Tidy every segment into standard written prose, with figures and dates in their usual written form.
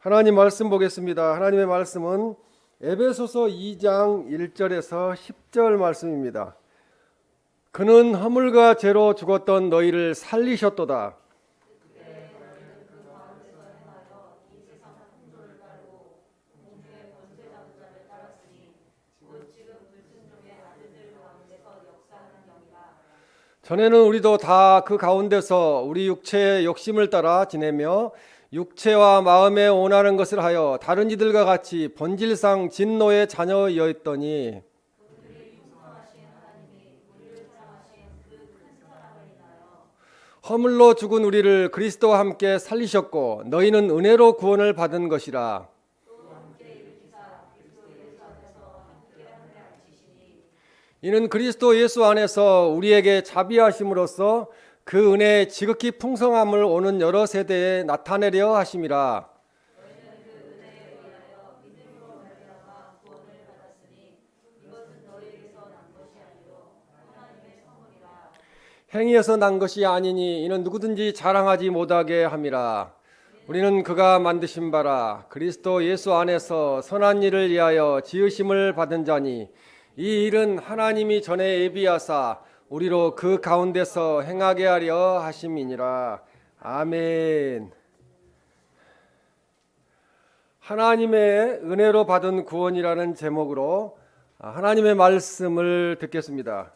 하나님 말씀 보겠습니다. 하나님의 말씀은 에베소서 2장 1절에서 10절 말씀입니다. 그는 허물과 죄로 죽었던 너희를 살리셨도다. 전에는 우리도 다 그 가운데서 우리 육체의 욕심을 따라 지내며 육체와 마음에 원하는 것을 하여 다른 이들과 같이 본질상 진노의 자녀였더니 허물로 죽은 우리를 그리스도와 함께 살리셨고 너희는 은혜로 구원을 받은 것이라. 이는 그리스도 예수 안에서 우리에게 자비하심으로써 그 은혜의 지극히 풍성함을 오는 여러 세대에 나타내려 하심이라. 행위에서 난 것이 아니니 이는 누구든지 자랑하지 못하게 함이라. 우리는 그가 만드신 바라 그리스도 예수 안에서 선한 일을 위하여 지으심을 받은 자니 이 일은 하나님이 전에 예비하사 우리로 그 가운데서 행하게 하려 하심이니라. 아멘. 하나님의 은혜로 받은 구원이라는 제목으로 하나님의 말씀을 듣겠습니다.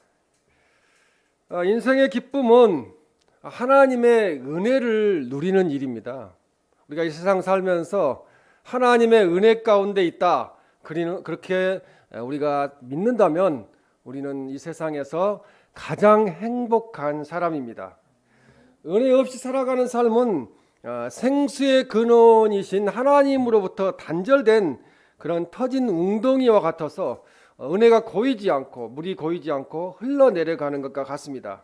인생의 기쁨은 하나님의 은혜를 누리는 일입니다. 우리가 이 세상 살면서 하나님의 은혜 가운데 있다. 그렇게 우리가 믿는다면 우리는 이 세상에서 가장 행복한 사람입니다. 은혜 없이 살아가는 삶은 생수의 근원이신 하나님으로부터 단절된 그런 터진 웅덩이와 같아서 은혜가 고이지 않고 물이 고이지 않고 흘러내려가는 것과 같습니다.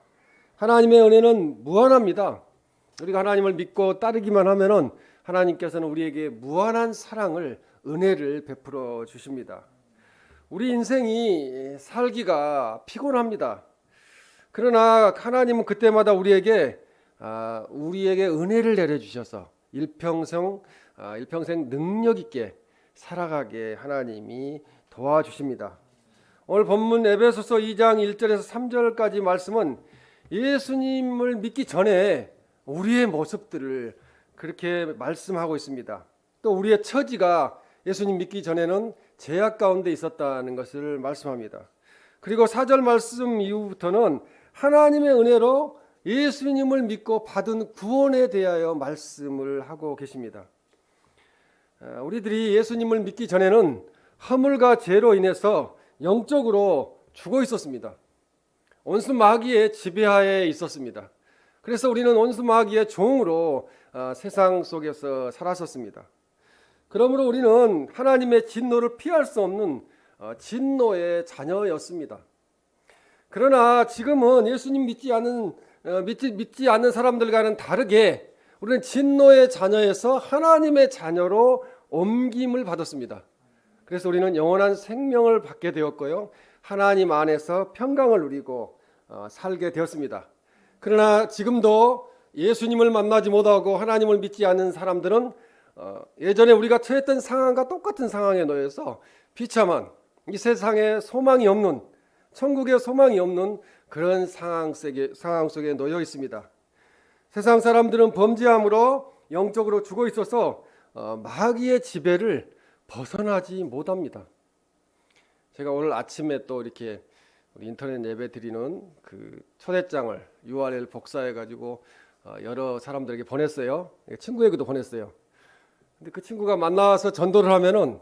하나님의 은혜는 무한합니다. 우리가 하나님을 믿고 따르기만 하면은 하나님께서는 우리에게 무한한 사랑을 은혜를 베풀어 주십니다. 우리 인생이 살기가 피곤합니다. 그러나 하나님은 그때마다 우리에게 은혜를 내려주셔서 일평생 능력 있게 살아가게 하나님이 도와주십니다. 오늘 본문 에베소서 2장 1절에서 3절까지 말씀은 예수님을 믿기 전에 우리의 모습들을 그렇게 말씀하고 있습니다. 또 우리의 처지가 예수님 믿기 전에는 죄악 가운데 있었다는 것을 말씀합니다. 그리고 4절 말씀 이후부터는 하나님의 은혜로 예수님을 믿고 받은 구원에 대하여 말씀을 하고 계십니다. 우리들이 예수님을 믿기 전에는 허물과 죄로 인해서 영적으로 죽어 있었습니다. 온수 마귀의 지배하에 있었습니다. 그래서 우리는 온수 마귀의 종으로 세상 속에서 살았었습니다. 그러므로 우리는 하나님의 진노를 피할 수 없는 진노의 자녀였습니다. 그러나 지금은 예수님 믿지 않는 사람들과는 다르게 우리는 진노의 자녀에서 하나님의 자녀로 옮김을 받았습니다. 그래서 우리는 영원한 생명을 받게 되었고요. 하나님 안에서 평강을 누리고 살게 되었습니다. 그러나 지금도 예수님을 만나지 못하고 하나님을 믿지 않는 사람들은 예전에 우리가 처했던 상황과 똑같은 상황에 놓여서 비참한 이 세상에 소망이 없는 천국에 소망이 없는 그런 상황 속에 놓여 있습니다. 세상 사람들은 범죄함으로 영적으로 죽어 있어서 마귀의 지배를 벗어나지 못합니다. 제가 오늘 아침에 또 이렇게 우리 인터넷 예배 드리는 그 초대장을 URL 복사해 가지고 여러 사람들에게 보냈어요. 친구에게도 보냈어요. 근데 그 친구가 만나서 전도를 하면은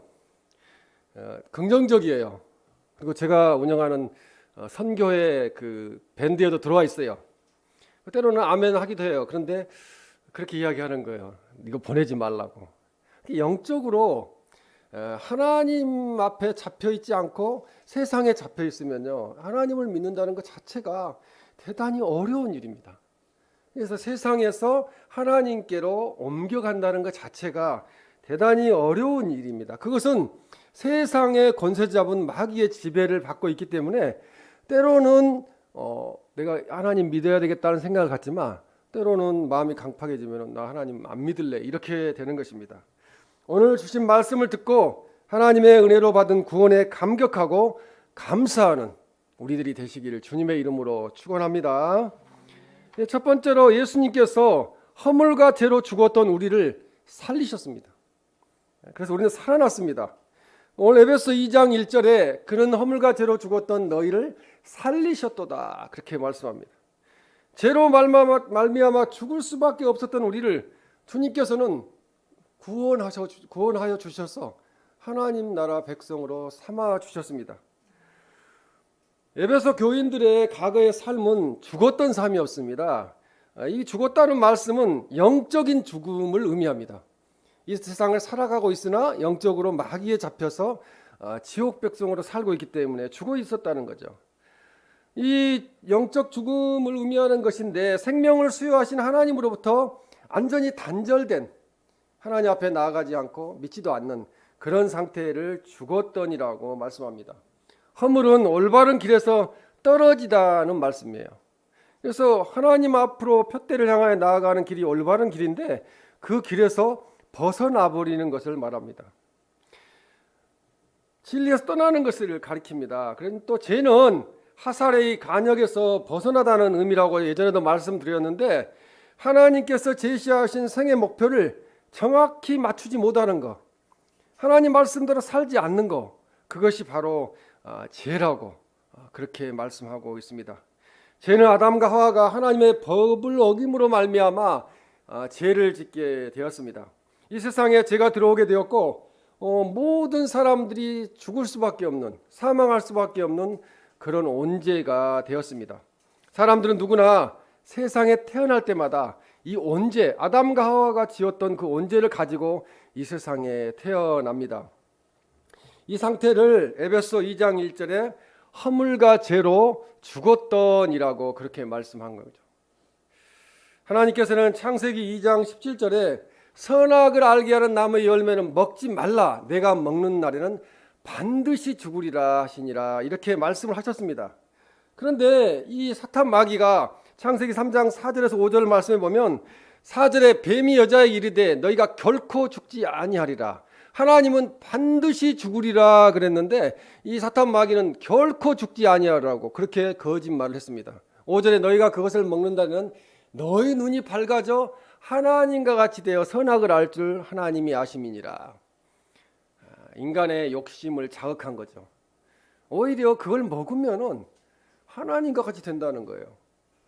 긍정적이에요. 그리고 제가 운영하는 선교회 그 밴드에도 들어와 있어요. 때로는 아멘 하기도 해요. 그런데 그렇게 이야기하는 거예요. 이거 보내지 말라고. 영적으로 하나님 앞에 잡혀 있지 않고 세상에 잡혀 있으면요, 하나님을 믿는다는 것 자체가 대단히 어려운 일입니다. 그래서 세상에서 하나님께로 옮겨간다는 것 자체가 대단히 어려운 일입니다. 그것은 세상의 권세 잡은 마귀의 지배를 받고 있기 때문에 때로는 내가 하나님 믿어야 되겠다는 생각을 갖지만 때로는 마음이 강팍해지면 나 하나님 안 믿을래 이렇게 되는 것입니다. 오늘 주신 말씀을 듣고 하나님의 은혜로 받은 구원에 감격하고 감사하는 우리들이 되시기를 주님의 이름으로 축원합니다. 첫 번째로 예수님께서 허물과 죄로 죽었던 우리를 살리셨습니다. 그래서 우리는 살아났습니다. 오늘 에베소 2장 1절에 그는 허물과 죄로 죽었던 너희를 살리셨도다 그렇게 말씀합니다. 죄로 말미암아 죽을 수밖에 없었던 우리를 주님께서는 구원하여 주셔서 하나님 나라 백성으로 삼아 주셨습니다. 에베소 교인들의 과거의 삶은 죽었던 삶이었습니다. 이 죽었다는 말씀은 영적인 죽음을 의미합니다. 이 세상을 살아가고 있으나 영적으로 마귀에 잡혀서 지옥 백성으로 살고 있기 때문에 죽어 있었다는 거죠. 이 영적 죽음을 의미하는 것인데 생명을 수여하신 하나님으로부터 완전히 단절된 하나님 앞에 나아가지 않고 믿지도 않는 그런 상태를 죽었더니라고 말씀합니다. 허물은 올바른 길에서 떨어지다는 말씀이에요. 그래서 하나님 앞으로 푯대를 향하여 나아가는 길이 올바른 길인데 그 길에서 벗어나 버리는 것을 말합니다. 진리에서 떠나는 것을 가리킵니다. 그런데 또 죄는 하살의 간역에서 벗어나다는 의미라고 예전에도 말씀드렸는데 하나님께서 제시하신 생의 목표를 정확히 맞추지 못하는 것, 하나님 말씀대로 살지 않는 것, 그것이 바로 죄라고 그렇게 말씀하고 있습니다. 죄는 아담과 하와가 하나님의 법을 어김으로 말미암아 죄를 짓게 되었습니다. 이 세상에 죄가 들어오게 되었고 모든 사람들이 죽을 수밖에 없는, 사망할 수밖에 없는 그런 온죄가 되었습니다. 사람들은 누구나 세상에 태어날 때마다 이 온죄, 아담과 하와가 지었던 그 온죄를 가지고 이 세상에 태어납니다. 이 상태를 에베소 2장 1절에 허물과 죄로 죽었던이라고 그렇게 말씀한 거죠. 하나님께서는 창세기 2장 17절에 선악을 알게 하는 나무의 열매는 먹지 말라, 내가 먹는 날에는 반드시 죽으리라 하시니라, 이렇게 말씀을 하셨습니다. 그런데 이 사탄 마귀가 창세기 3장 4절에서 5절 말씀에 보면 4절에 뱀이 여자에 이르되 너희가 결코 죽지 아니하리라, 하나님은 반드시 죽으리라 그랬는데 이 사탄 마귀는 결코 죽지 아니하리라고 그렇게 거짓말을 했습니다. 5절에 너희가 그것을 먹는다는 너희 눈이 밝아져 하나님과 같이 되어 선악을 알 줄 하나님이 아심이니라. 인간의 욕심을 자극한 거죠. 오히려 그걸 먹으면은 하나님과 같이 된다는 거예요.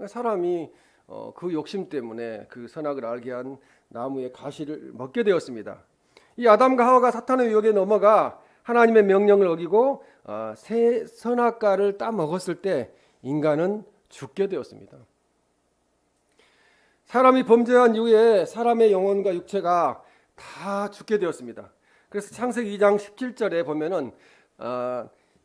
사람이 그 욕심 때문에 그 선악을 알게 한 나무의 가시를 먹게 되었습니다. 이 아담과 하와가 사탄의 유혹에 넘어가 하나님의 명령을 어기고 새 선악과를 따 먹었을 때 인간은 죽게 되었습니다. 사람이 범죄한 이후에 사람의 영혼과 육체가 다 죽게 되었습니다. 그래서 창세기 2장 17절에 보면은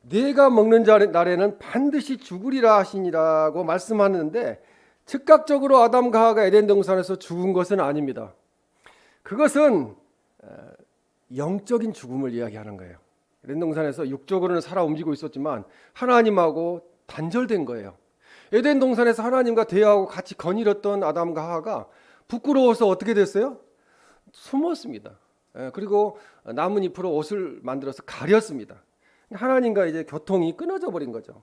내가 먹는 날에는 반드시 죽으리라 하시니라고 말씀하는데 즉각적으로 아담과 하와가 에덴 동산에서 죽은 것은 아닙니다. 그것은 영적인 죽음을 이야기하는 거예요. 에덴 동산에서 육적으로는 살아 움직이고 있었지만 하나님하고 단절된 거예요. 에덴 동산에서 하나님과 대화하고 같이 거닐었던 아담과 하와가 부끄러워서 어떻게 됐어요? 숨었습니다. 그리고 나뭇잎으로 옷을 만들어서 가렸습니다. 하나님과 이제 교통이 끊어져 버린 거죠.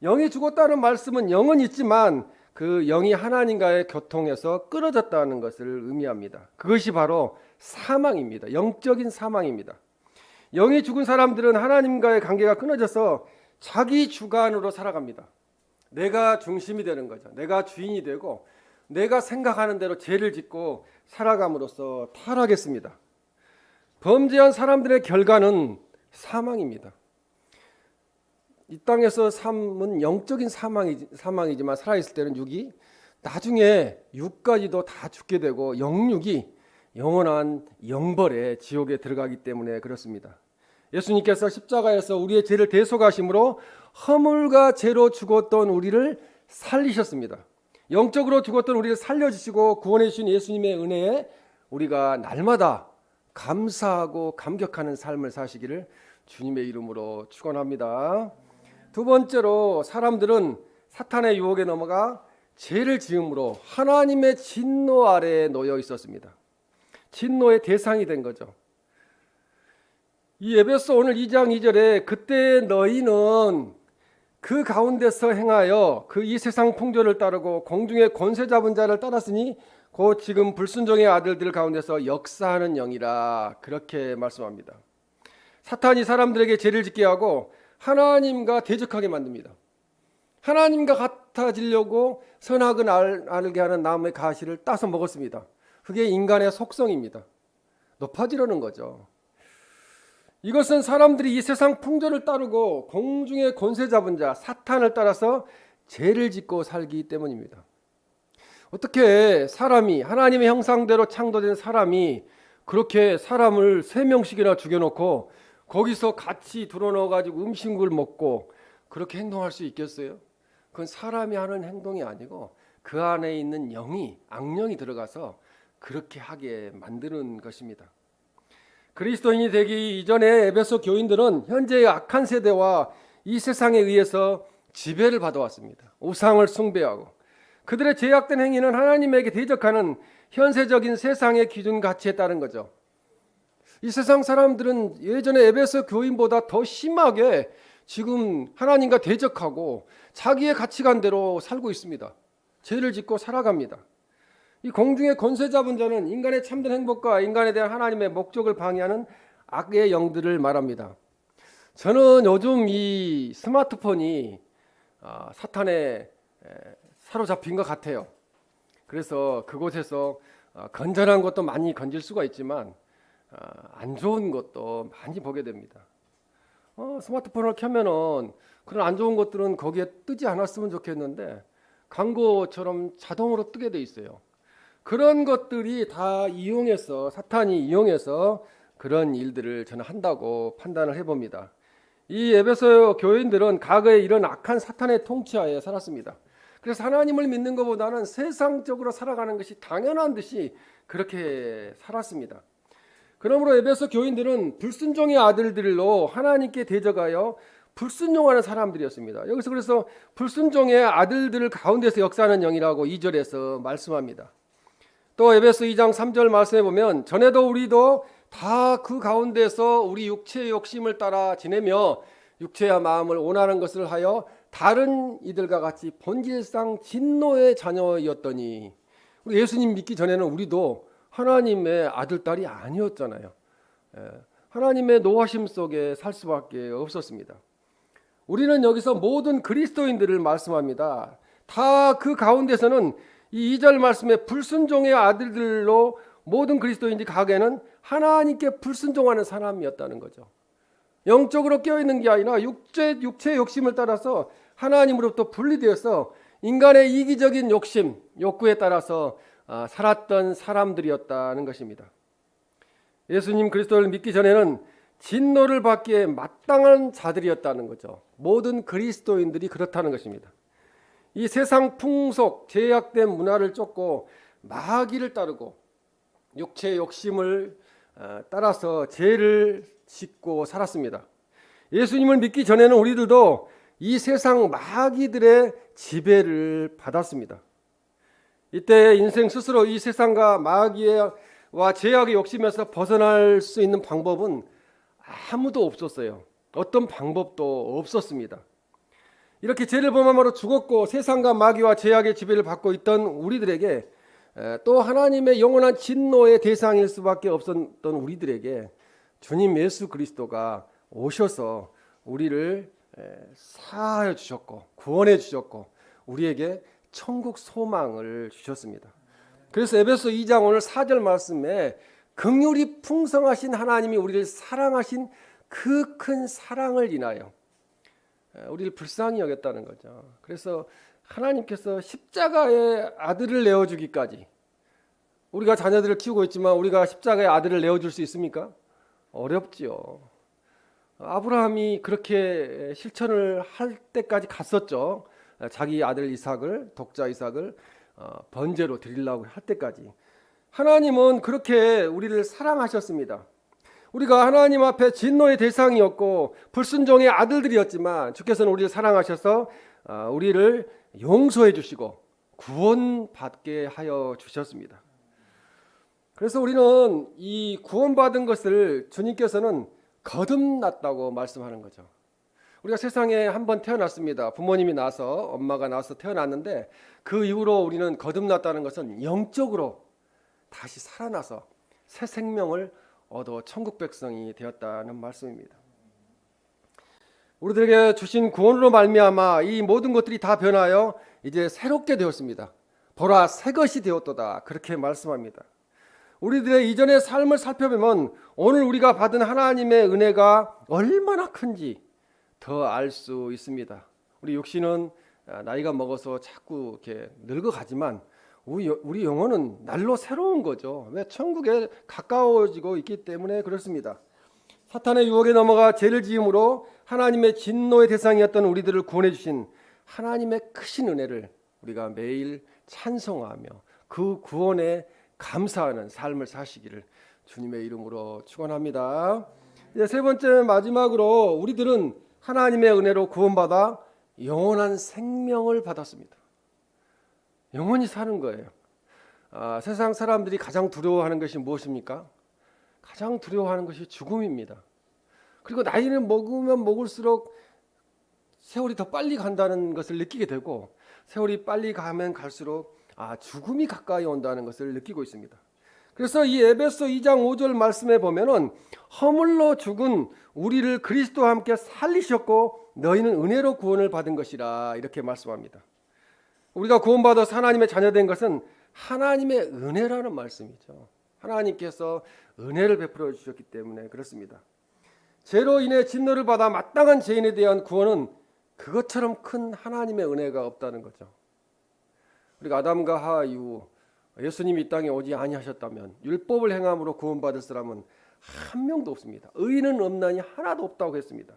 영이 죽었다는 말씀은 영은 있지만 그 영이 하나님과의 교통에서 끊어졌다는 것을 의미합니다. 그것이 바로 사망입니다. 영적인 사망입니다. 영이 죽은 사람들은 하나님과의 관계가 끊어져서 자기 주관으로 살아갑니다. 내가 중심이 되는 거죠. 내가 주인이 되고 내가 생각하는 대로 죄를 짓고 살아감으로써 타락했습니다. 범죄한 사람들의 결과는 사망입니다. 이 땅에서 삶은 영적인 사망이지만 살아있을 때는 육이, 나중에 육까지도 다 죽게 되고 영육이 영원한 영벌의 지옥에 들어가기 때문에 그렇습니다. 예수님께서 십자가에서 우리의 죄를 대속하심으로 허물과 죄로 죽었던 우리를 살리셨습니다. 영적으로 죽었던 우리를 살려주시고 구원해 주신 예수님의 은혜에 우리가 날마다 감사하고 감격하는 삶을 사시기를 주님의 이름으로 축원합니다. 두 번째로 사람들은 사탄의 유혹에 넘어가 죄를 지음으로 하나님의 진노 아래에 놓여 있었습니다. 진노의 대상이 된 거죠. 이 에베소 오늘 2장 2절에 그때 너희는 그 가운데서 행하여 그 이 세상 풍조를 따르고 공중의 권세 잡은 자를 따랐으니 곧 지금 불순종의 아들들 가운데서 역사하는 영이라, 그렇게 말씀합니다. 사탄이 사람들에게 죄를 짓게 하고 하나님과 대적하게 만듭니다. 하나님과 같아지려고 선악은 알게 하는 나무의 가시를 따서 먹었습니다. 그게 인간의 속성입니다. 높아지려는 거죠. 이것은 사람들이 이 세상 풍조를 따르고 공중의 권세 잡은 자 사탄을 따라서 죄를 짓고 살기 때문입니다. 어떻게 사람이, 하나님의 형상대로 창조된 사람이 그렇게 사람을 3명씩이나 죽여놓고 거기서 같이 들어넣어가지고 음식을 먹고 그렇게 행동할 수 있겠어요? 그건 사람이 하는 행동이 아니고 그 안에 있는 영이, 악령이 들어가서 그렇게 하게 만드는 것입니다. 그리스도인이 되기 이전에 에베소 교인들은 현재의 악한 세대와 이 세상에 의해서 지배를 받아왔습니다. 우상을 숭배하고 그들의 죄악된 행위는 하나님에게 대적하는 현세적인 세상의 기준 가치에 따른 거죠. 이 세상 사람들은 예전에 에베소 교인보다 더 심하게 지금 하나님과 대적하고 자기의 가치관대로 살고 있습니다. 죄를 짓고 살아갑니다. 이 공중의 권세 잡은 자는 인간의 참된 행복과 인간에 대한 하나님의 목적을 방해하는 악의 영들을 말합니다. 저는 요즘 이 스마트폰이 사탄에 사로잡힌 것 같아요. 그래서 그곳에서 건전한 것도 많이 건질 수가 있지만 안 좋은 것도 많이 보게 됩니다. 스마트폰을 켜면은 그런 안 좋은 것들은 거기에 뜨지 않았으면 좋겠는데 광고처럼 자동으로 뜨게 돼 있어요. 그런 것들이 다 이용해서, 사탄이 이용해서 그런 일들을 저는 한다고 판단을 해봅니다. 이 에베소 교인들은 과거에 이런 악한 사탄의 통치하에 살았습니다. 그래서 하나님을 믿는 것보다는 세상적으로 살아가는 것이 당연한 듯이 그렇게 살았습니다. 그러므로 에베소 교인들은 불순종의 아들들로 하나님께 대적하여 불순종하는 사람들이었습니다. 여기서 그래서 불순종의 아들들 가운데서 역사하는 영이라고 2절에서 말씀합니다. 또 에베소 2장 3절 말씀해 보면 전에도 우리도 다 그 가운데서 우리 육체의 욕심을 따라 지내며 육체와 마음을 원하는 것을 하여 다른 이들과 같이 본질상 진노의 자녀였더니, 우리 예수님 믿기 전에는 우리도 하나님의 아들, 딸이 아니었잖아요. 하나님의 노하심 속에 살 수밖에 없었습니다. 우리는 여기서 모든 그리스도인들을 말씀합니다. 다 그 가운데서는 이 2절 말씀에 불순종의 아들들로 모든 그리스도인들이 가게는 하나님께 불순종하는 사람이었다는 거죠. 영적으로 깨어있는 게 아니라 육체의 욕심을 따라서 하나님으로부터 분리되어서 인간의 이기적인 욕심, 욕구에 따라서 살았던 사람들이었다는 것입니다. 예수님 그리스도를 믿기 전에는 진노를 받기에 마땅한 자들이었다는 거죠. 모든 그리스도인들이 그렇다는 것입니다. 이 세상 풍속, 제약된 문화를 쫓고 마귀를 따르고 육체의 욕심을 따라서 죄를 짓고 살았습니다. 예수님을 믿기 전에는 우리들도 이 세상 마귀들의 지배를 받았습니다. 이때 인생 스스로 이 세상과 마귀와 죄악의 욕심에서 벗어날 수 있는 방법은 아무도 없었어요. 어떤 방법도 없었습니다. 이렇게 죄를 범함으로 죽었고 세상과 마귀와 죄악의 지배를 받고 있던 우리들에게, 또 하나님의 영원한 진노의 대상일 수밖에 없었던 우리들에게 주님 예수 그리스도가 오셔서 우리를 사하여 주셨고 구원해 주셨고 우리에게 천국 소망을 주셨습니다. 그래서 에베소 2장 오늘 4절 말씀에 긍휼이 풍성하신 하나님이 우리를 사랑하신 그 큰 사랑을 인하여 우리를 불쌍히 여겼다는 거죠. 그래서 하나님께서 십자가의 아들을 내어주기까지, 우리가 자녀들을 키우고 있지만 우리가 십자가의 아들을 내어줄 수 있습니까? 어렵지요. 아브라함이 그렇게 실천을 할 때까지 갔었죠. 자기 아들 이삭을, 독자 이삭을 번제로 드리려고 할 때까지. 하나님은 그렇게 우리를 사랑하셨습니다. 우리가 하나님 앞에 진노의 대상이었고 불순종의 아들들이었지만 주께서는 우리를 사랑하셔서 우리를 용서해 주시고 구원받게 하여 주셨습니다. 그래서 우리는 이 구원받은 것을 주님께서는 거듭났다고 말씀하는 거죠. 우리가 세상에 한번 태어났습니다. 부모님이 나서 엄마가 나서 태어났는데 그 이후로 우리는 거듭났다는 것은 영적으로 다시 살아나서 새 생명을 얻어 천국 백성이 되었다는 말씀입니다. 우리들에게 주신 구원으로 말미암아 이 모든 것들이 다 변하여 이제 새롭게 되었습니다. 보라 새 것이 되었도다 그렇게 말씀합니다. 우리들의 이전의 삶을 살펴보면 오늘 우리가 받은 하나님의 은혜가 얼마나 큰지 더 알 수 있습니다. 우리 육신은 나이가 먹어서 자꾸 이렇게 늙어가지만 우리 영혼은 날로 새로운 거죠. 왜? 천국에 가까워지고 있기 때문에 그렇습니다. 사탄의 유혹에 넘어가 죄를 지음으로 하나님의 진노의 대상이었던 우리들을 구원해 주신 하나님의 크신 은혜를 우리가 매일 찬송하며 그 구원에 감사하는 삶을 사시기를 주님의 이름으로 축원합니다. 이제 세 번째 마지막으로 우리들은 하나님의 은혜로 구원받아 영원한 생명을 받았습니다. 영원히 사는 거예요. 세상 사람들이 가장 두려워하는 것이 무엇입니까? 가장 두려워하는 것이 죽음입니다. 그리고 나이는 먹으면 먹을수록 세월이 더 빨리 간다는 것을 느끼게 되고 세월이 빨리 가면 갈수록 죽음이 가까이 온다는 것을 느끼고 있습니다. 그래서 이 에베소 2장 5절 말씀에 보면은 허물로 죽은 우리를 그리스도와 함께 살리셨고 너희는 은혜로 구원을 받은 것이라 이렇게 말씀합니다. 우리가 구원받아서 하나님의 자녀된 것은 하나님의 은혜라는 말씀이죠. 하나님께서 은혜를 베풀어 주셨기 때문에 그렇습니다. 죄로 인해 진노를 받아 마땅한 죄인에 대한 구원은 그것처럼 큰 하나님의 은혜가 없다는 거죠. 우리가 아담과 하와 이후 예수님이 이 땅에 오지 아니하셨다면 율법을 행함으로 구원받을 사람은 한 명도 없습니다. 의인은 없나니 하나도 없다고 했습니다.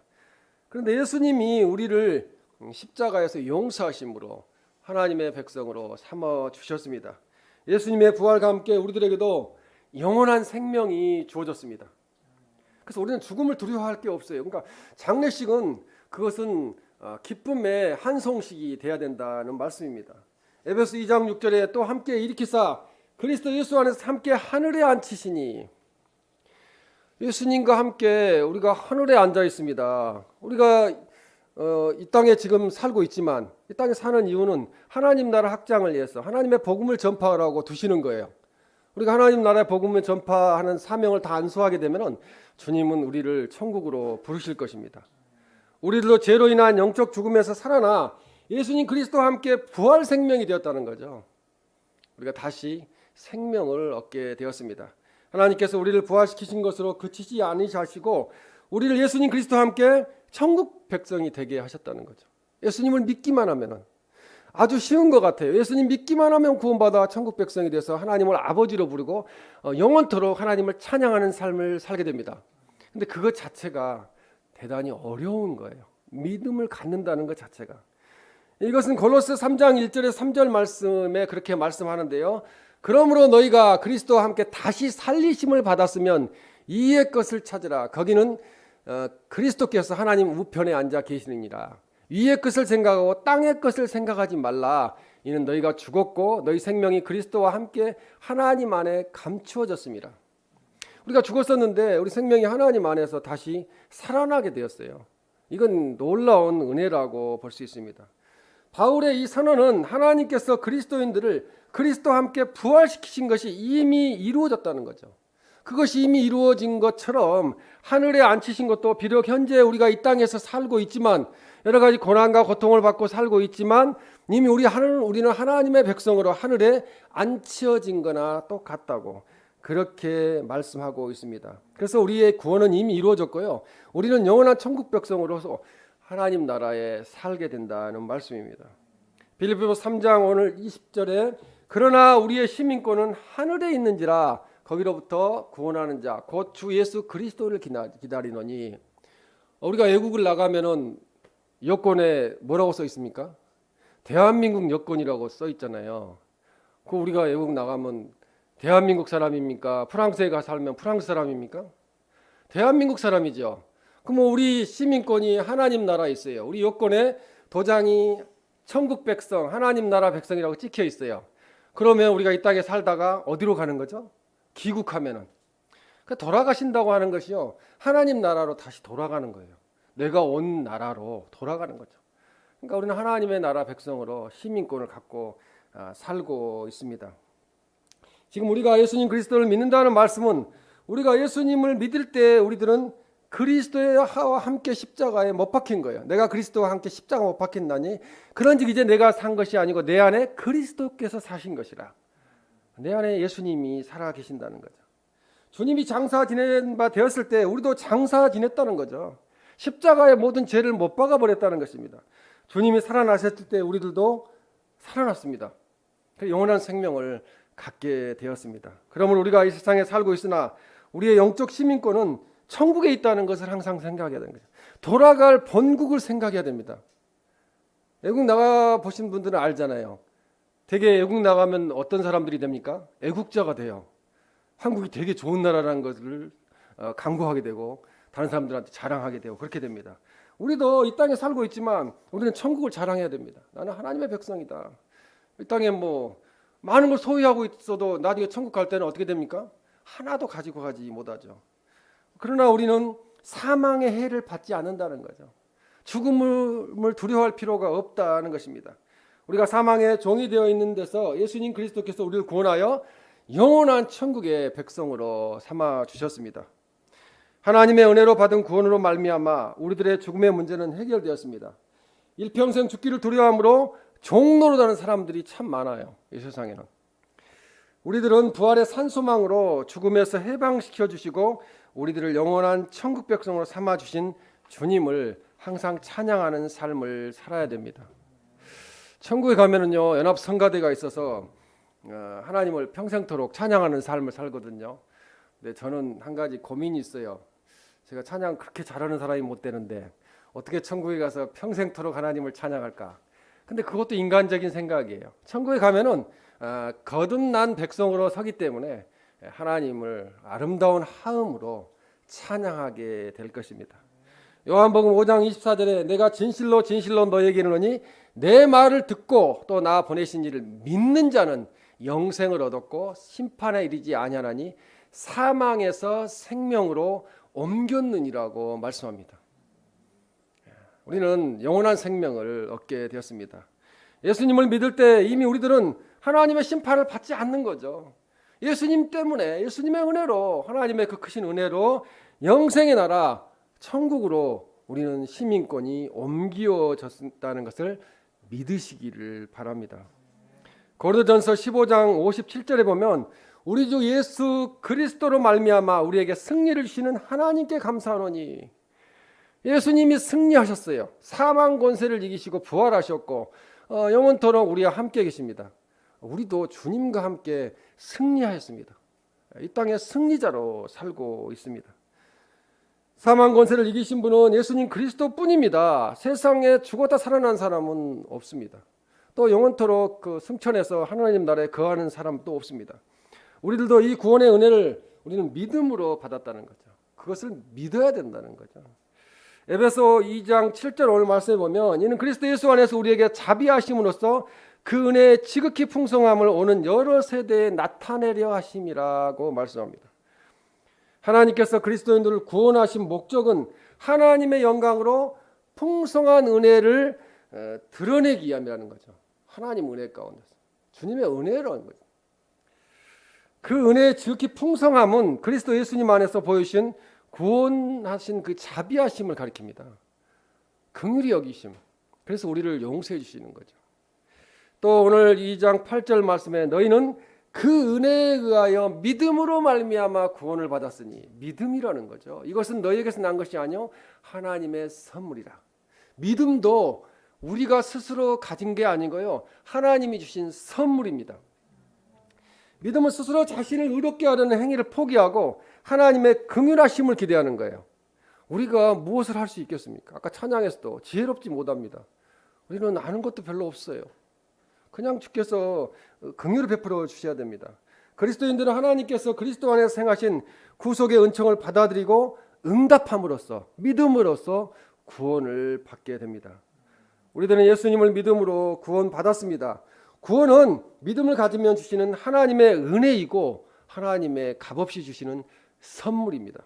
그런데 예수님이 우리를 십자가에서 용서하심으로 하나님의 백성으로 삼아 주셨습니다. 예수님의 부활과 함께 우리들에게도 영원한 생명이 주어졌습니다. 그래서 우리는 죽음을 두려워할 게 없어요. 그러니까 장례식은 그것은 기쁨의 한송식이 돼야 된다는 말씀입니다. 에베소 2장 6절에 또 함께 일으키사 그리스도 예수 안에서 함께 하늘에 앉히시니 예수님과 함께 우리가 하늘에 앉아 있습니다. 우리가 이 땅에 지금 살고 있지만 이 땅에 사는 이유는 하나님 나라 확장을 위해서 하나님의 복음을 전파하라고 두시는 거예요. 우리가 하나님 나라의 복음을 전파하는 사명을 다 안수하게 되면 주님은 우리를 천국으로 부르실 것입니다. 우리들도 죄로 인한 영적 죽음에서 살아나 예수님 그리스도와 함께 부활 생명이 되었다는 거죠. 우리가 다시 생명을 얻게 되었습니다. 하나님께서 우리를 부활시키신 것으로 그치지 않으시고 우리를 예수님 그리스도와 함께 천국 백성이 되게 하셨다는 거죠. 예수님을 믿기만 하면 아주 쉬운 것 같아요. 예수님 믿기만 하면 구원받아 천국 백성이 돼서 하나님을 아버지로 부르고 영원토록 하나님을 찬양하는 삶을 살게 됩니다. 근데 그것 자체가 대단히 어려운 거예요. 믿음을 갖는다는 것 자체가. 이것은 골로새 3장 1절에 3절 말씀에 그렇게 말씀하는데요. 그러므로 너희가 그리스도와 함께 다시 살리심을 받았으면 이의 것을 찾으라. 거기는 그리스도께서 하나님 우편에 앉아 계시느니라. 위의 것을 생각하고 땅의 것을 생각하지 말라. 이는 너희가 죽었고 너희 생명이 그리스도와 함께 하나님 안에 감추어졌습니다. 우리가 죽었었는데 우리 생명이 하나님 안에서 다시 살아나게 되었어요. 이건 놀라운 은혜라고 볼 수 있습니다. 바울의 이 선언은 하나님께서 그리스도인들을 그리스도와 함께 부활시키신 것이 이미 이루어졌다는 거죠. 그것이 이미 이루어진 것처럼 하늘에 앉히신 것도 비록 현재 우리가 이 땅에서 살고 있지만 여러 가지 고난과 고통을 받고 살고 있지만 이미 우리는 하나님의 백성으로 하늘에 앉혀진 거나 똑같다고 그렇게 말씀하고 있습니다. 그래서 우리의 구원은 이미 이루어졌고요. 우리는 영원한 천국 백성으로서 하나님 나라에 살게 된다는 말씀입니다. 빌립보서 3장 오늘 20절에 그러나 우리의 시민권은 하늘에 있는지라 거기로부터 구원하는 자 곧 주 예수 그리스도를 기다리노니. 우리가 외국을 나가면은 여권에 뭐라고 써 있습니까? 대한민국 여권이라고 써 있잖아요. 그 우리가 외국 나가면 대한민국 사람입니까? 프랑스에 가 살면 프랑스 사람입니까? 대한민국 사람이죠. 그럼 우리 시민권이 하나님 나라에 있어요. 우리 여권에 도장이 천국 백성, 하나님 나라 백성이라고 찍혀 있어요. 그러면 우리가 이 땅에 살다가 어디로 가는 거죠? 귀국하면은. 돌아가신다고 하는 것이요, 하나님 나라로 다시 돌아가는 거예요. 내가 온 나라로 돌아가는 거죠. 그러니까 우리는 하나님의 나라 백성으로 시민권을 갖고 살고 있습니다. 지금 우리가 예수님 그리스도를 믿는다는 말씀은 우리가 예수님을 믿을 때 우리들은 그리스도와 함께 십자가에 못 박힌 거예요. 내가 그리스도와 함께 십자가 못 박힌다니, 그런즉 이제 내가 산 것이 아니고 내 안에 그리스도께서 사신 것이라. 내 안에 예수님이 살아 계신다는 거죠. 주님이 장사 지낸 바 되었을 때 우리도 장사 지냈다는 거죠. 십자가의 모든 죄를 못 박아 버렸다는 것입니다. 주님이 살아나셨을 때 우리들도 살아났습니다. 영원한 생명을 갖게 되었습니다. 그러므로 우리가 이 세상에 살고 있으나 우리의 영적 시민권은 천국에 있다는 것을 항상 생각해야 되는 거죠. 돌아갈 본국을 생각해야 됩니다. 외국 나가 보신 분들은 알잖아요. 되게 외국 나가면 어떤 사람들이 됩니까? 애국자가 돼요. 한국이 되게 좋은 나라라는 것을 강구하게 되고 다른 사람들한테 자랑하게 되고 그렇게 됩니다. 우리도 이 땅에 살고 있지만 우리는 천국을 자랑해야 됩니다. 나는 하나님의 백성이다. 이 땅에 뭐 많은 걸 소유하고 있어도 나중에 천국 갈 때는 어떻게 됩니까? 하나도 가지고 가지 못하죠. 그러나 우리는 사망의 해를 받지 않는다는 거죠. 죽음을 두려워할 필요가 없다는 것입니다. 우리가 사망의 종이 되어 있는 데서 예수님 그리스도께서 우리를 구원하여 영원한 천국의 백성으로 삼아 주셨습니다. 하나님의 은혜로 받은 구원으로 말미암아 우리들의 죽음의 문제는 해결되었습니다. 일평생 죽기를 두려워함으로 종노릇하는 사람들이 참 많아요. 이 세상에는. 우리들은 부활의 산소망으로 죽음에서 해방시켜 주시고 우리들을 영원한 천국 백성으로 삼아 주신 주님을 항상 찬양하는 삶을 살아야 됩니다. 천국에 가면은요, 연합 성가대가 있어서 하나님을 평생토록 찬양하는 삶을 살거든요. 근데 저는 한 가지 고민이 있어요. 제가 찬양 그렇게 잘하는 사람이 못 되는데 어떻게 천국에 가서 평생토록 하나님을 찬양할까? 근데 그것도 인간적인 생각이에요. 천국에 가면은 거듭난 백성으로 서기 때문에 하나님을 아름다운 하음으로 찬양하게 될 것입니다. 요한복음 5장 24절에 내가 진실로 진실로 너에게 이르노니 내 말을 듣고 또 나 보내신 이를 믿는 자는 영생을 얻었고 심판에 이르지 아니하나니 사망에서 생명으로 옮겼느니라고 말씀합니다. 우리는 영원한 생명을 얻게 되었습니다. 예수님을 믿을 때 이미 우리들은 하나님의 심판을 받지 않는 거죠. 예수님 때문에, 예수님의 은혜로, 하나님의 그 크신 은혜로 영생의 나라 천국으로 우리는 시민권이 옮겨졌다는 것을 믿으시기를 바랍니다. 고린도전서 15장 57절에 보면 우리 주 예수 그리스도로 말미암아 우리에게 승리를 주시는 하나님께 감사하노니, 예수님이 승리하셨어요. 사망 권세를 이기시고 부활하셨고 영원토록 우리와 함께 계십니다. 우리도 주님과 함께 승리하였습니다. 이 땅에 승리자로 살고 있습니다. 사망 권세를 이기신 분은 예수님 그리스도뿐입니다. 세상에 죽었다 살아난 사람은 없습니다. 또 영원토록 그 승천해서 하나님 나라에 거하는 사람도 없습니다. 우리들도 이 구원의 은혜를 우리는 믿음으로 받았다는 거죠. 그것을 믿어야 된다는 거죠. 에베소 2장 7절 오늘 말씀해 보면 이는 그리스도 예수 안에서 우리에게 자비하심으로써 그 은혜의 지극히 풍성함을 오는 여러 세대에 나타내려 하심이라고 말씀합니다. 하나님께서 그리스도인들을 구원하신 목적은 하나님의 영광으로 풍성한 은혜를 드러내기 위함이라는 거죠. 하나님 은혜 가운데서 주님의 은혜라는 거죠. 그 은혜의 지극히 풍성함은 그리스도 예수님 안에서 보이신 구원하신 그 자비하심을 가리킵니다. 긍휼히 여기심. 그래서 우리를 용서해 주시는 거죠. 또 오늘 2장 8절 말씀에 너희는 그 은혜에 의하여 믿음으로 말미암아 구원을 받았으니, 믿음이라는 거죠. 이것은 너희에게서 난 것이 아니요 하나님의 선물이라. 믿음도 우리가 스스로 가진 게 아니고요, 하나님이 주신 선물입니다. 믿음은 스스로 자신을 의롭게 하려는 행위를 포기하고 하나님의 긍휼하심을 기대하는 거예요. 우리가 무엇을 할 수 있겠습니까? 아까 찬양에서도 지혜롭지 못합니다. 우리는 아는 것도 별로 없어요. 그냥 주께서 긍휼을 베풀어 주셔야 됩니다. 그리스도인들은 하나님께서 그리스도 안에서 행하신 구속의 은총을 받아들이고 응답함으로써, 믿음으로써 구원을 받게 됩니다. 우리들은 예수님을 믿음으로 구원받았습니다. 구원은 믿음을 가지면 주시는 하나님의 은혜이고 하나님의 값없이 주시는 선물입니다.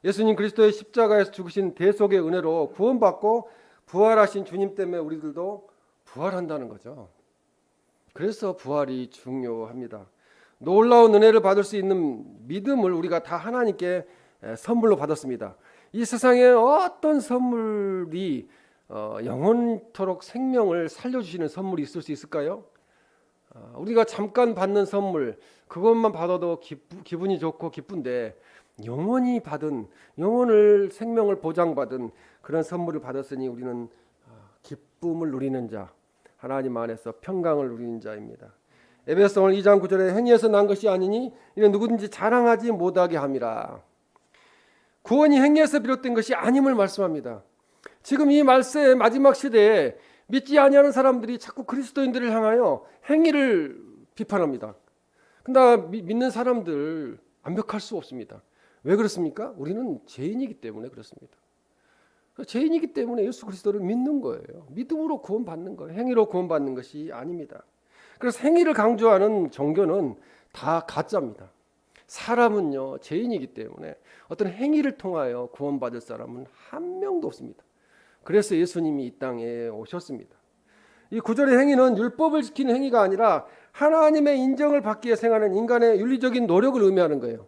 예수님 그리스도의 십자가에서 죽으신 대속의 은혜로 구원받고 부활하신 주님 때문에 우리들도 부활한다는 거죠. 그래서 부활이 중요합니다. 놀라운 은혜를 받을 수 있는 믿음을 우리가 다 하나님께 선물로 받았습니다. 이 세상에 어떤 선물이 영원토록 생명을 살려주시는 선물이 있을 수 있을까요? 우리가 잠깐 받는 선물, 그것만 받아도 기분이 좋고 기쁜데 영원히 받은, 영원을 생명을 보장받은 그런 선물을 받았으니 우리는 기쁨을 누리는 자, 하나님 안에서 평강을 누리는 자입니다. 에베소 오늘 2장 9절에 행위에서 난 것이 아니니 이는 누구든지 자랑하지 못하게 함이라. 구원이 행위에서 비롯된 것이 아님을 말씀합니다. 지금 이 말세의 마지막 시대에 믿지 아니하는 사람들이 자꾸 그리스도인들을 향하여 행위를 비판합니다. 근데 믿는 사람들 완벽할 수 없습니다. 왜 그렇습니까? 우리는 죄인이기 때문에 그렇습니다. 죄인이기 때문에 예수 그리스도를 믿는 거예요. 믿음으로 구원받는 거예요. 행위로 구원받는 것이 아닙니다. 그래서 행위를 강조하는 종교는 다 가짜입니다. 사람은요, 죄인이기 때문에 어떤 행위를 통하여 구원받을 사람은 한 명도 없습니다. 그래서 예수님이 이 땅에 오셨습니다. 이 구절의 행위는 율법을 지키는 행위가 아니라 하나님의 인정을 받기 위해 행하는 인간의 윤리적인 노력을 의미하는 거예요.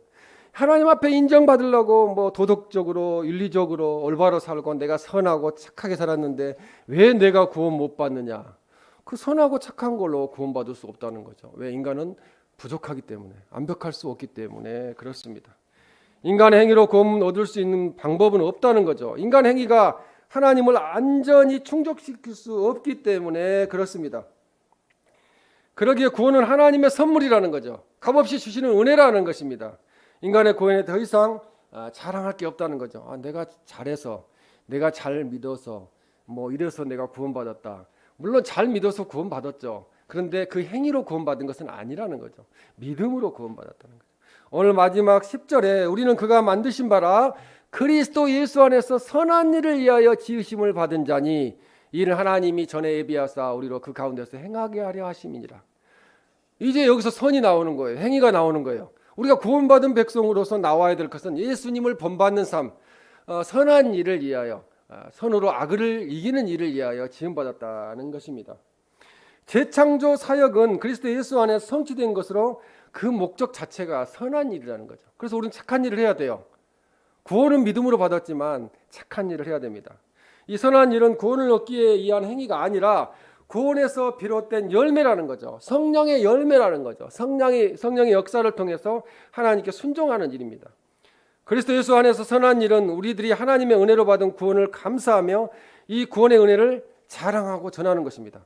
하나님 앞에 인정받으려고 뭐 도덕적으로 윤리적으로 올바로 살고 내가 선하고 착하게 살았는데 왜 내가 구원 못 받느냐? 그 선하고 착한 걸로 구원받을 수 없다는 거죠. 왜? 인간은 부족하기 때문에, 완벽할 수 없기 때문에 그렇습니다. 인간의 행위로 구원 얻을 수 있는 방법은 없다는 거죠. 인간 행위가 하나님을 완전히 충족시킬 수 없기 때문에 그렇습니다. 그러기에 구원은 하나님의 선물이라는 거죠. 값없이 주시는 은혜라는 것입니다. 인간의 구원에 더 이상 자랑할 게 없다는 거죠. 내가 잘해서, 내가 잘 믿어서, 뭐 이래서 내가 구원받았다. 물론 잘 믿어서 구원받았죠. 그런데 그 행위로 구원받은 것은 아니라는 거죠. 믿음으로 구원받았다는 거죠. 오늘 마지막 10절에 우리는 그가 만드신 바라 그리스도 예수 안에서 선한 일을 위하여 지으심을 받은 자니 이는 하나님이 전에 예비하사 우리로 그 가운데서 행하게 하려 하심이니라. 이제 여기서 선이 나오는 거예요. 행위가 나오는 거예요. 우리가 구원받은 백성으로서 나와야 될 것은 예수님을 본받는 삶, 선한 일을 위하여, 선으로 악을 이기는 일을 위하여 지음받았다는 것입니다. 재창조 사역은 그리스도 예수 안에 성취된 것으로 그 목적 자체가 선한 일이라는 거죠. 그래서 우리는 착한 일을 해야 돼요. 구원은 믿음으로 받았지만 착한 일을 해야 됩니다. 이 선한 일은 구원을 얻기 위한 행위가 아니라 구원에서 비롯된 열매라는 거죠. 성령의 열매라는 거죠. 성령의 역사를 통해서 하나님께 순종하는 일입니다. 그리스도 예수 안에서 선한 일은 우리들이 하나님의 은혜로 받은 구원을 감사하며 이 구원의 은혜를 자랑하고 전하는 것입니다.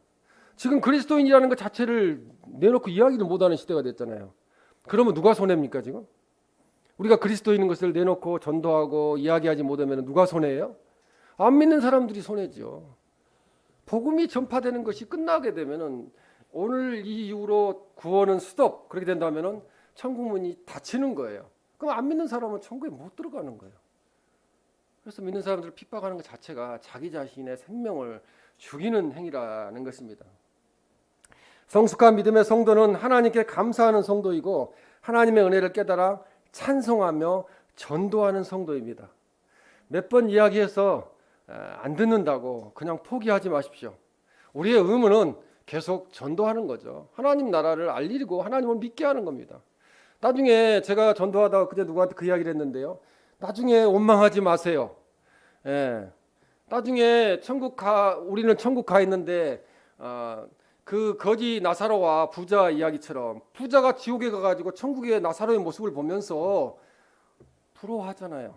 지금 그리스도인이라는 것 자체를 내놓고 이야기를 못하는 시대가 됐잖아요. 그러면 누가 손해입니까 지금? 우리가 그리스도인인 것을 내놓고 전도하고 이야기하지 못하면 누가 손해예요? 안 믿는 사람들이 손해죠. 복음이 전파되는 것이 끝나게 되면은 오늘 이 이후로 구원은 스톱 그렇게 된다면은 천국 문이 닫히는 거예요. 그럼 안 믿는 사람은 천국에 못 들어가는 거예요. 그래서 믿는 사람들을 핍박하는 것 자체가 자기 자신의 생명을 죽이는 행위라는 것입니다. 성숙한 믿음의 성도는 하나님께 감사하는 성도이고 하나님의 은혜를 깨달아 찬송하며 전도하는 성도입니다. 몇 번 이야기해서 안 듣는다고 그냥 포기하지 마십시오. 우리의 의무는 계속 전도하는 거죠. 하나님 나라를 알리고 하나님을 믿게 하는 겁니다. 나중에 제가 전도하다가 그때 누구한테 그 이야기를 했는데요. 나중에 원망하지 마세요. 나중에 우리는 천국 가 있는데 그 거지 나사로와 부자 이야기처럼 부자가 지옥에 가가지고 천국의 나사로의 모습을 보면서 부러워하잖아요.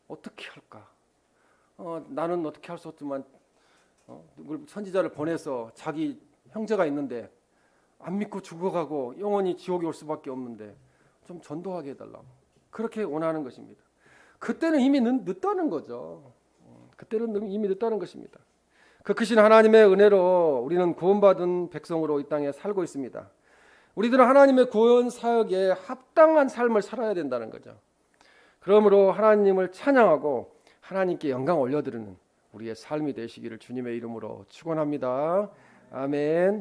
어떻게 할까? 나는 어떻게 할 수 없지만 선지자를 보내서 자기 형제가 있는데 안 믿고 죽어가고 영원히 지옥에 올 수밖에 없는데 좀 전도하게 해달라고 그렇게 원하는 것입니다. 그때는 이미 늦다는 거죠. 그때는 이미 늦다는 것입니다. 그 크신 하나님의 은혜로 우리는 구원받은 백성으로 이 땅에 살고 있습니다. 우리들은 하나님의 구원 사역에 합당한 삶을 살아야 된다는 거죠. 그러므로 하나님을 찬양하고 하나님께 영광 올려드리는 우리의 삶이 되시기를 주님의 이름으로 축원합니다. 아멘.